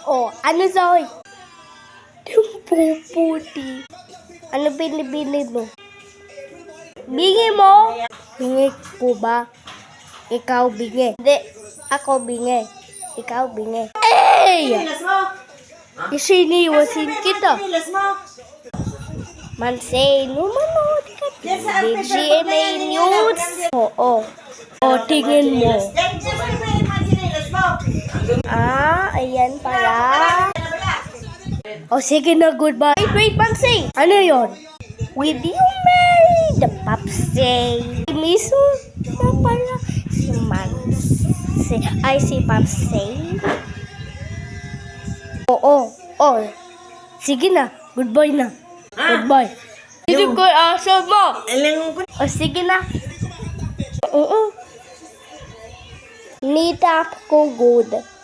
Oh, ano Zoe? Yung puputi. Ano binibili mo? Bingi mo? Bingi po ba? Ikaw bingi. Hindi, ako bingi. Ikaw bingi. Hey! Isiniwasin kita. Mansay, manood ka. GMA News. Oo. O, tingin mo. Ayan pala. O, sige na, goodbye. Wait, Mansay. Ano yon? Will you marry the Papsay? Mismo na pala si Mansay. Ay, si Papsay. Oo. Oh, sige na. Goodbye na. Goodbye. Hindi ko aso mo. O, sige na. Oo. Nita ko good.